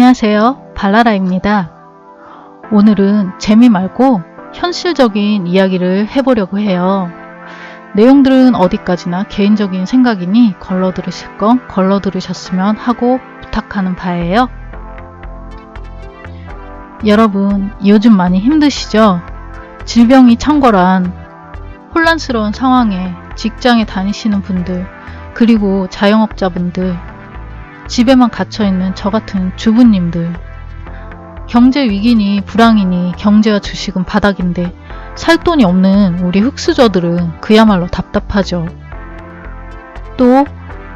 안녕하세요. 발라라입니다. 오늘은 재미 말고 현실적인 이야기를 해보려고 해요. 내용들은 어디까지나 개인적인 생각이니 걸러 들으실 건 걸러 들으셨으면 하고 부탁하는 바예요. 여러분, 요즘 많이 힘드시죠? 질병이 창궐한 혼란스러운 상황에 직장에 다니시는 분들, 그리고 자영업자분들, 집에만 갇혀있는 저 같은 주부님들, 경제 위기니 불황이니 경제와 주식은 바닥인데 살 돈이 없는 우리 흑수저들은 그야말로 답답하죠. 또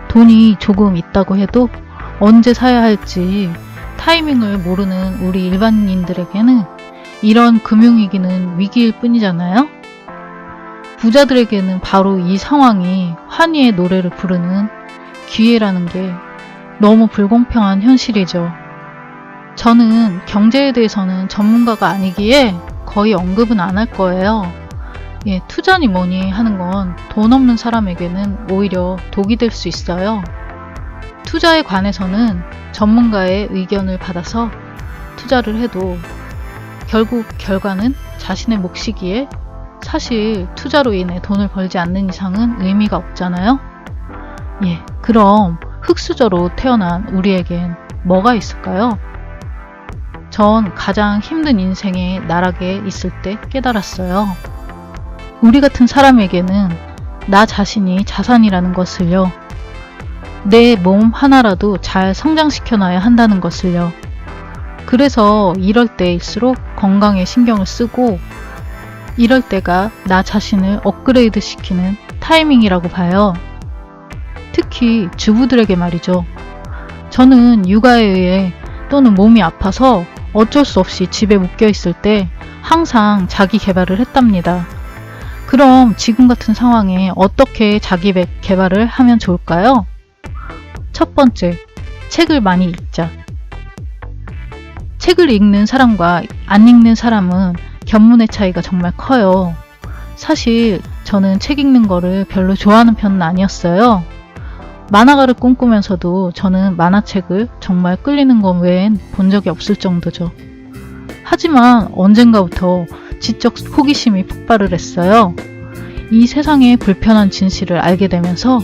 돈이 조금 있다고 해도 언제 사야 할지 타이밍을 모르는 우리 일반인들에게는 이런 금융위기는 위기일 뿐이잖아요. 부자들에게는 바로 이 상황이 환희의 노래를 부르는 기회라는 게 너무 불공평한 현실이죠. 저는 경제에 대해서는 전문가가 아니기에 거의 언급은 안 할 거예요. 투자니 뭐니 하는 건 돈 없는 사람에게는 오히려 독이 될 수 있어요. 투자에 관해서는 전문가의 의견을 받아서 투자를 해도 결국 결과는 자신의 몫이기에 사실 투자로 인해 돈을 벌지 않는 이상은 의미가 없잖아요. 그럼 흑수저로 태어난 우리에겐 뭐가 있을까요? 전 가장 힘든 인생의 나락에 있을 때 깨달았어요. 우리 같은 사람에게는 나 자신이 자산이라는 것을요. 내 몸 하나라도 잘 성장시켜놔야 한다는 것을요. 그래서 이럴 때일수록 건강에 신경을 쓰고 이럴 때가 나 자신을 업그레이드 시키는 타이밍이라고 봐요. 특히 주부들에게 말이죠. 저는 육아에 의해 또는 몸이 아파서 어쩔 수 없이 집에 묶여 있을 때 항상 자기 개발을 했답니다. 그럼 지금 같은 상황에 어떻게 자기 개발을 하면 좋을까요? 첫 번째, 책을 많이 읽자. 책을 읽는 사람과 안 읽는 사람은 견문의 차이가 정말 커요. 사실 저는 책 읽는 거를 별로 좋아하는 편은 아니었어요. 만화가를 꿈꾸면서도 저는 만화책을 정말 끌리는 것 외엔 본 적이 없을 정도죠. 하지만 언젠가부터 지적 호기심이 폭발을 했어요. 이 세상의 불편한 진실을 알게 되면서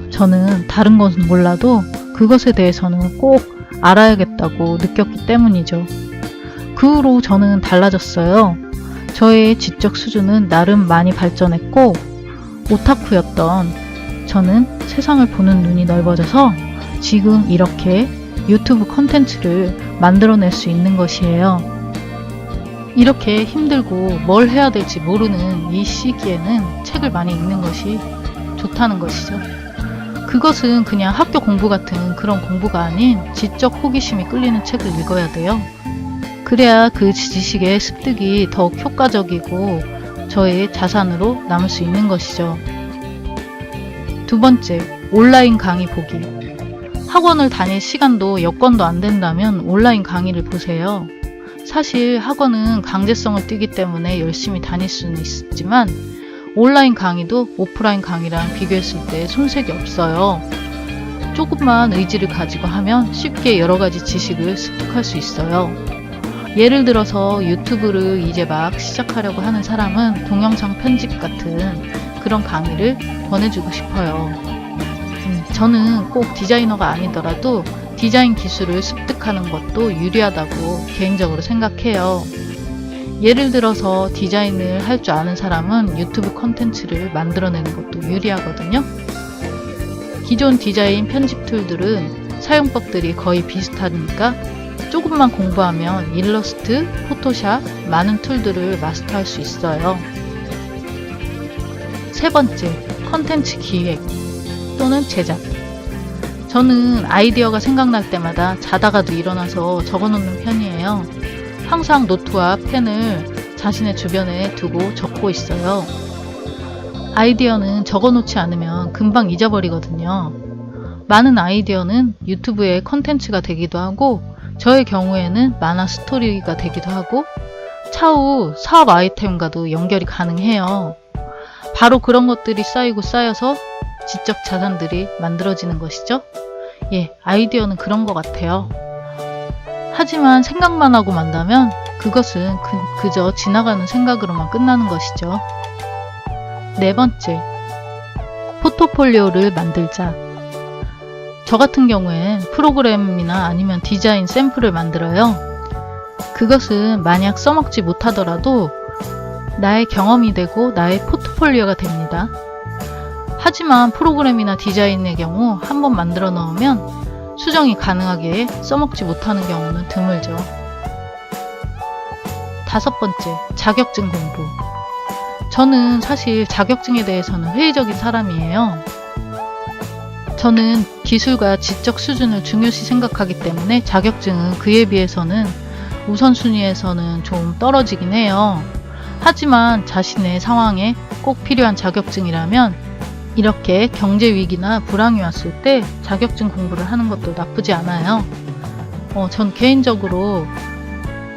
저는 다른 것은 몰라도 그것에 대해서는 꼭 알아야겠다고 느꼈기 때문이죠. 그 후로 저는 달라졌어요. 저의 지적 수준은 나름 많이 발전했고 오타쿠였던 저는 세상을 보는 눈이 넓어져서 지금 이렇게 유튜브 컨텐츠를 만들어낼 수 있는 것이에요. 이렇게 힘들고 뭘 해야 될지 모르는 이 시기에는 책을 많이 읽는 것이 좋다는 것이죠. 그것은 그냥 학교 공부 같은 그런 공부가 아닌 지적 호기심이 끌리는 책을 읽어야 돼요. 그래야 그 지식의 습득이 더욱 효과적이고 저의 자산으로 남을 수 있는 것이죠. 두 번째, 온라인 강의 보기. 학원을 다닐 시간도 여건도 안 된다면 온라인 강의를 보세요. 사실 학원은 강제성을 띠기 때문에 열심히 다닐 수는 있지만 온라인 강의도 오프라인 강의랑 비교했을 때 손색이 없어요. 조금만 의지를 가지고 하면 쉽게 여러 가지 지식을 습득할 수 있어요. 예를 들어서 유튜브를 이제 막 시작하려고 하는 사람은 동영상 편집 같은 그런 강의를 권해주고 싶어요. 저는 꼭 디자이너가 아니더라도 디자인 기술을 습득하는 것도 유리하다고 개인적으로 생각해요. 예를 들어서 디자인을 할 줄 아는 사람은 유튜브 콘텐츠를 만들어내는 것도 유리하거든요. 기존 디자인 편집 툴들은 사용법들이 거의 비슷하니까 조금만 공부하면 일러스트, 포토샵, 많은 툴들을 마스터할 수 있어요. 세 번째, 컨텐츠 기획 또는 제작. 저는 아이디어가 생각날 때마다 자다가도 일어나서 적어놓는 편이에요. 항상 노트와 펜을 자신의 주변에 두고 적고 있어요. 아이디어는 적어놓지 않으면 금방 잊어버리거든요. 많은 아이디어는 유튜브의 컨텐츠가 되기도 하고 저의 경우에는 만화 스토리가 되기도 하고 차후 사업 아이템과도 연결이 가능해요. 바로 그런 것들이 쌓이고 쌓여서 지적 자산들이 만들어지는 것이죠. 아이디어는 그런 것 같아요. 하지만 생각만 하고 만다면 그것은 그저 지나가는 생각으로만 끝나는 것이죠. 네 번째, 포트폴리오를 만들자. 저 같은 경우엔 프로그램이나 아니면 디자인 샘플을 만들어요. 그것은 만약 써먹지 못하더라도 나의 경험이 되고 나의 포트폴리오가 됩니다. 하지만 프로그램이나 디자인의 경우 한번 만들어 놓으면 수정이 가능하게 써먹지 못하는 경우는 드물죠. 다섯 번째, 자격증 공부. 저는 사실 자격증에 대해서는 회의적인 사람이에요. 저는 기술과 지적 수준을 중요시 생각하기 때문에 자격증은 그에 비해서는 우선순위에서는 좀 떨어지긴 해요. 하지만 자신의 상황에 꼭 필요한 자격증이라면 이렇게 경제 위기나 불황이 왔을 때 자격증 공부를 하는 것도 나쁘지 않아요. 전 개인적으로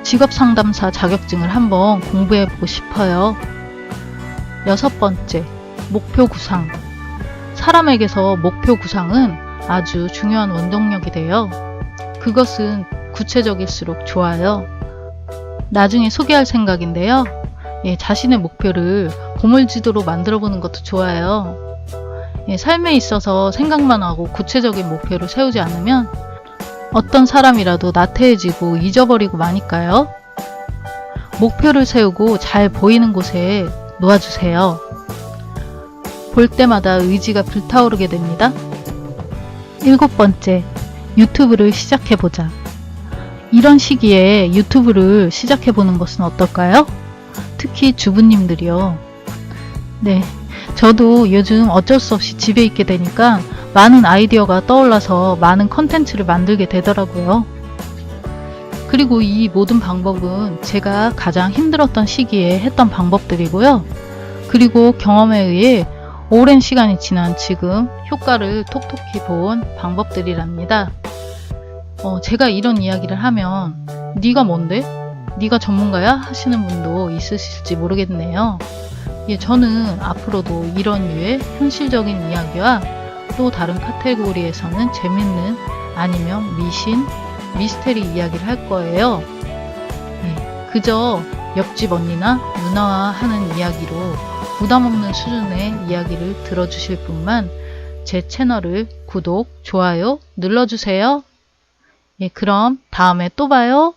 직업상담사 자격증을 한번 공부해보고 싶어요. 여섯 번째, 목표 구상. 사람에게서 목표 구상은 아주 중요한 원동력이 돼요. 그것은 구체적일수록 좋아요. 나중에 소개할 생각인데요. 자신의 목표를 보물지도로 만들어보는 것도 좋아요. 삶에 있어서 생각만 하고 구체적인 목표를 세우지 않으면 어떤 사람이라도 나태해지고 잊어버리고 마니까요. 목표를 세우고 잘 보이는 곳에 놓아주세요. 볼 때마다 의지가 불타오르게 됩니다. 일곱 번째, 유튜브를 시작해보자. 이런 시기에 유튜브를 시작해보는 것은 어떨까요? 특히 주부님들이요. 네, 저도 요즘 어쩔 수 없이 집에 있게 되니까 많은 아이디어가 떠올라서 많은 컨텐츠를 만들게 되더라고요. 그리고 이 모든 방법은 제가 가장 힘들었던 시기에 했던 방법들이고요. 그리고 경험에 의해 오랜 시간이 지난 지금 효과를 톡톡히 본 방법들이랍니다. 제가 이런 이야기를 하면 네가 뭔데? 네가 전문가야? 하시는 분도 있으실지 모르겠네요. 저는 앞으로도 이런 류의 현실적인 이야기와 또 다른 카테고리에서는 재밌는 아니면 미신, 미스테리 이야기를 할 거예요. 그저 옆집 언니나 누나와 하는 이야기로 부담 없는 수준의 이야기를 들어주실 분만 제 채널을 구독, 좋아요 눌러주세요. 그럼 다음에 또 봐요.